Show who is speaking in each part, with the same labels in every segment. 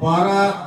Speaker 1: 12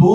Speaker 1: 2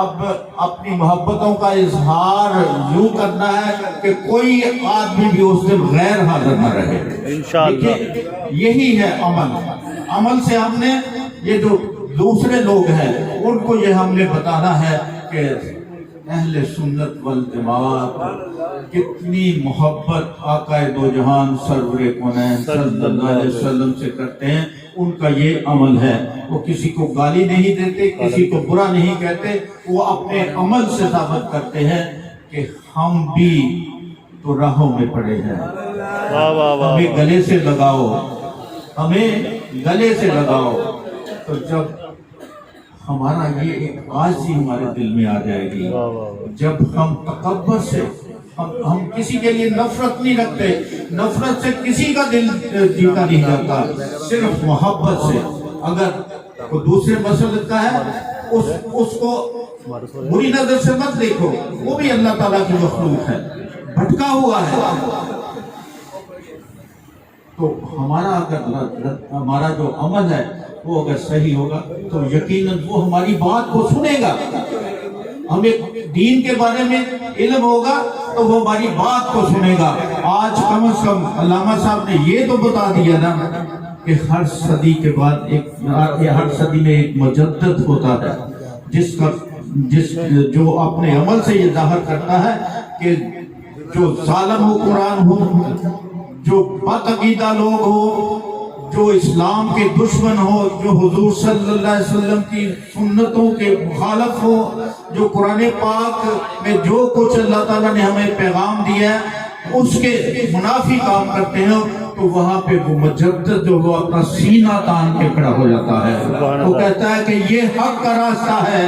Speaker 1: اب اپنی محبتوں کا اظہار یوں کرنا ہے کہ کوئی آدمی بھی اس دن غیر حاضر نہ رہے
Speaker 2: انشاءاللہ۔
Speaker 1: دیکھیے یہی ہے عمل سے ہم نے یہ جو دوسرے لوگ ہیں ان کو یہ ہم نے بتانا ہے کہ اہل سنت والجماعت کتنی محبت آقا دو جہان سرور کونین صلی اللہ علیہ وسلم سے کرتے ہیں، ان کا یہ عمل ہے۔ وہ کسی کو گالی نہیں دیتے، کسی کو برا نہیں کہتے، وہ اپنے عمل سے ثابت کرتے ہیں کہ ہم بھی تو راہوں میں پڑے ہیں، ہمیں گلے سے لگاؤ، ہمیں گلے سے لگاؤ۔ تو جب ہمارا یہ ایک عاجزی ہمارے دل میں آ جائے گی، جب ہم تکبر سے ہم کسی کے لیے نفرت نہیں رکھتے، نفرت سے کسی کا دل جیتا نہیں جاتا، صرف محبت سے۔ اگر کوئی دوسرے مسلک کا ہے اس کو بری نظر سے مت دیکھو، وہ بھی اللہ تعالیٰ کی مخلوق ہے، بھٹکا ہوا ہے۔ تو ہمارا جو عمل ہے وہ اگر صحیح ہوگا تو یقیناً وہ ہماری بات کو سنے گا، ہمیں دین کے بارے میں علم ہوگا تو وہ ہماری بات کو سنے گا۔ آج کم از کم علامہ صاحب نے یہ تو بتا دیا نا کہ ہر صدی کے بعد ہر صدی میں ایک مجدد ہوتا ہے جو اپنے عمل سے یہ ظاہر کرتا ہے کہ جو ظالم و قرآن ہو، جو بد عقیدہ لوگ ہو، جو اسلام کے دشمن ہو، جو حضور صلی اللہ علیہ وسلم کی سنتوں کے مخالف ہو، جو قرآن پاک میں جو کچھ اللہ تعالیٰ نے ہمیں پیغام دیا ہے اس کے منافی کام کرتے ہیں، تو وہاں پہ وہ مجدد جو وہ اپنا سینہ تان کے کھڑا ہو جاتا ہے، وہ کہتا ہے کہ یہ حق کا راستہ ہے۔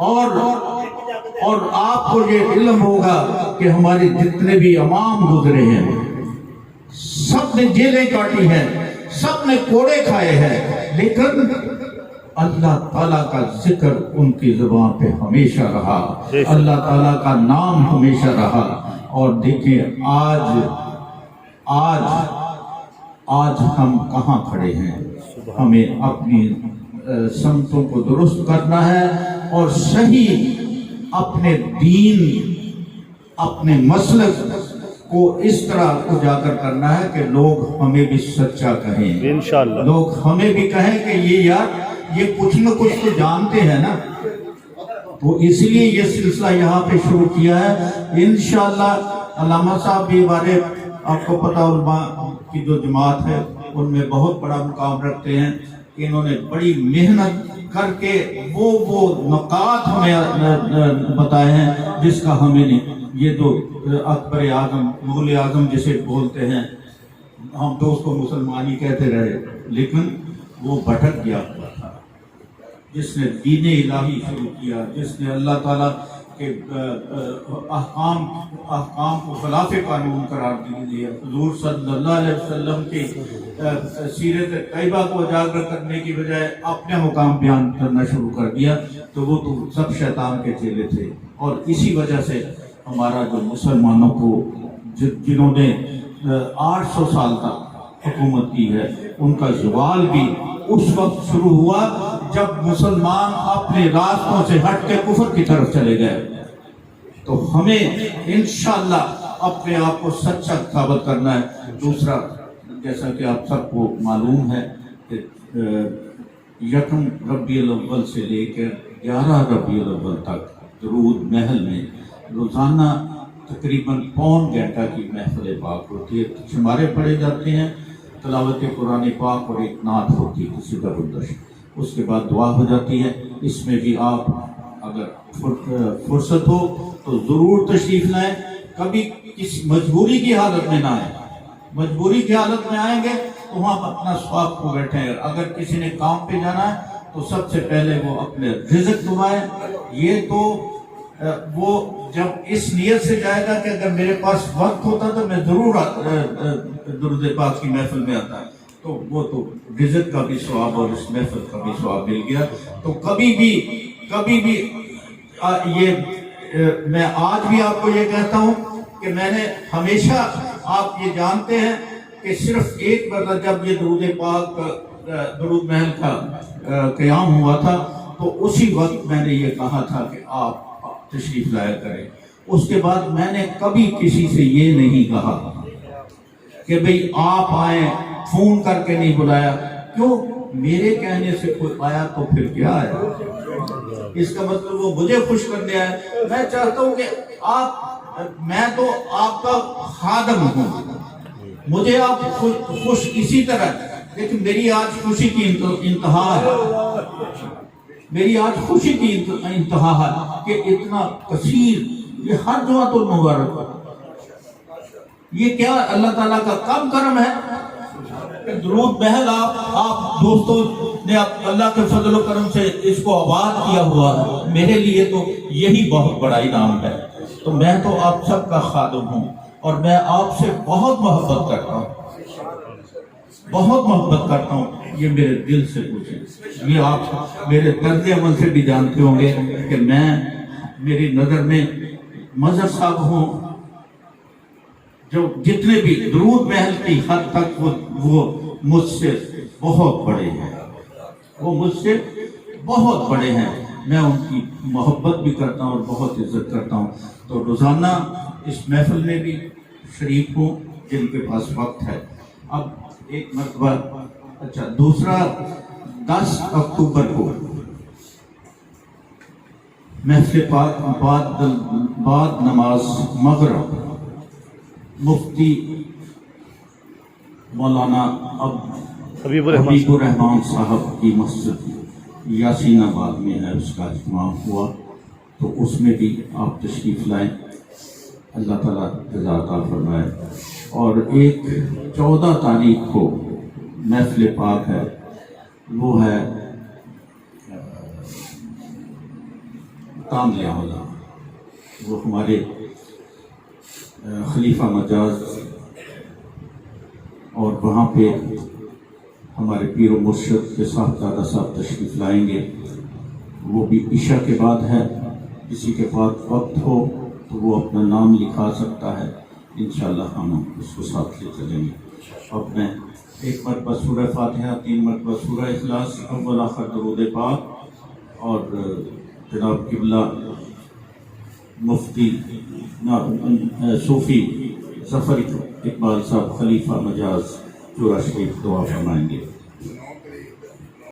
Speaker 1: اور آپ کو یہ علم ہوگا کہ ہمارے جتنے بھی امام گزرے ہیں سب نے جیلیں کاٹی ہیں، سب نے کوڑے کھائے ہیں، لیکن اللہ تعالیٰ کا ذکر ان کی زبان پہ ہمیشہ رہا، اللہ تعالیٰ کا نام ہمیشہ رہا۔ اور دیکھیں آج ہم کہاں کھڑے ہیں؟ ہمیں اپنی سمتوں کو درست کرنا ہے اور صحیح اپنے دین، اپنے مسلک کو اس طرح اجاگر کرنا ہے کہ لوگ ہمیں بھی سچا کہیں، انشاءاللہ لوگ ہمیں بھی کہیں کہ یہ کچھ نہ کچھ تو جانتے ہیں نا۔ تو اس لیے یہ سلسلہ یہاں پہ شروع کیا ہے۔ انشاءاللہ علامہ صاحب بھی ہمارے، آپ کو پتہ علماء کی جو جماعت ہے ان میں بہت بڑا مقام رکھتے ہیں، انہوں نے بڑی محنت کر کے وہ نکات ہمیں بتائے ہیں جس کا ہمیں نہیں۔ یہ جو اکبر اعظم، مغل اعظم جسے بولتے ہیں، ہم تو اس کو مسلمان ہی کہتے رہے، لیکن وہ بھٹک گیا ہوا تھا، جس نے دین الہی شروع کیا، جس نے اللہ تعالیٰ کے احکام کو خلاف قانون قرار دیا، حضور صلی اللہ علیہ وسلم کی سیرت طیبہ کو اجاگر کرنے کی بجائے اپنے مقام بیان کرنا شروع کر دیا، تو وہ تو سب شیطان کے چیلے تھے۔ اور اسی وجہ سے ہمارا جو مسلمانوں کو جنہوں نے 800 سال تک حکومت کی ہے، ان کا زوال بھی اس وقت شروع ہوا جب مسلمان اپنے راستوں سے ہٹ کے کفر کی طرف چلے گئے۔ تو ہمیں انشاءاللہ اپنے آپ کو سچا ثابت کرنا ہے۔ دوسرا، جیسا کہ آپ سب کو معلوم ہے کہ یکم ربیع الاول سے لے کر 11 ربیع الاول تک درود محل میں روزانہ تقریباً پون گھنٹہ کی محفل پاک ہوتی ہے، شمارے پڑھے جاتے ہیں، تلاوت قرآن پاک اور ایک نعت ہوتی ہے کسی کا گردش، اس کے بعد دعا ہو جاتی ہے۔ اس میں بھی آپ اگر فرصت ہو تو ضرور تشریف لائیں، کبھی کسی مجبوری کی حالت میں نہ آئیں، مجبوری کی حالت میں آئیں گے تو وہاں اپنا ثواب کو بیٹھیں۔ اگر کسی نے کام پہ جانا ہے تو سب سے پہلے وہ اپنے رزق دعائیں، یہ تو وہ جب اس نیت سے جائے گا کہ اگر میرے پاس وقت ہوتا تو میں ضرور درود پاک کی محفل میں آتا، تو وہ تو رزق کا بھی ثواب اور اس محفل کا بھی ثواب مل گیا۔ تو کبھی بھی یہ میں آج بھی آپ کو یہ کہتا ہوں کہ میں نے ہمیشہ، آپ یہ جانتے ہیں کہ صرف ایک مرتبہ جب یہ درود پاک درود محل کا قیام ہوا تھا تو اسی وقت میں نے یہ کہا تھا کہ آپ تشریف لایا کریں. اس کے بعد میں نے کبھی کسی سے یہ نہیں کہا کہ بھئی آپ آئیں, فون کر کے نہیں بلایا. کیوں؟ میرے کہنے سے کوئی آیا تو پھر کیا ہے؟ اس کا مطلب وہ مجھے خوش کرنے آئے. میں چاہتا ہوں کہ میں تو آپ کا خادم ہوں, مجھے آپ خوش اسی طرح, لیکن میری آج خوشی کی انتہا ہے, میری آج خوشی کی انتہا ہے کہ اتنا کثیر, یہ ہر جمعۃ المبارک, یہ کیا اللہ تعالیٰ کا کم کرم ہے کہ درود محل آپ دوستوں نے اللہ کے فضل و کرم سے اس کو آباد کیا ہوا ہے. میرے لیے تو یہی بہت بڑا انعام ہے. تو میں تو آپ سب کا خادم ہوں اور میں آپ سے بہت محبت کرتا ہوں, بہت محبت کرتا ہوں. یہ میرے دل سے پوچھیں, یہ آپ میرے طرز عمل سے بھی جانتے ہوں گے کہ میں, میری نظر میں مظہر صاحب ہوں جو جتنے بھی درود محل کی حد تک وہ مجھ سے بہت بڑے ہیں, وہ مجھ سے بہت بڑے ہیں. میں ان کی محبت بھی کرتا ہوں اور بہت عزت کرتا ہوں. تو روزانہ اس محفل میں بھی شریک ہوں جن کے پاس وقت ہے. اب ایک مرتبہ, اچھا دوسرا 10 اکتوبر کو محفل پاک بعد نماز مغرب مفتی مولانا حبیب الرحمان صاحب کی مسجد یاسین آباد میں ہے, اس کا اجتماع ہوا. تو اس میں بھی آپ تشریف لائیں, اللہ تعالیٰ جزا عطا فرمائے. اور ایک 14 تاریخ کو محفل پاک ہے, وہ ہے تام لہٰذا, وہ ہمارے خلیفہ مجاز, اور وہاں پہ ہمارے پیر و مرشد کے صاحبزادہ صاحب تشریف لائیں گے. وہ بھی عشاء کے بعد ہے. کسی کے پاس وقت ہو تو وہ اپنا نام لکھا سکتا ہے, انشاءاللہ ہم اس کو ساتھ لے چلیں گے. اب میں ایک مرتبہ سورہ فاتحہ, 3 مرتبہ سورہ اخلاص, اول آخر درود پاک, اور جناب قبلہ مفتی صوفی ظفر اقبال صاحب خلیفہ مجاز چورا شریف دعا فرمائیں گے.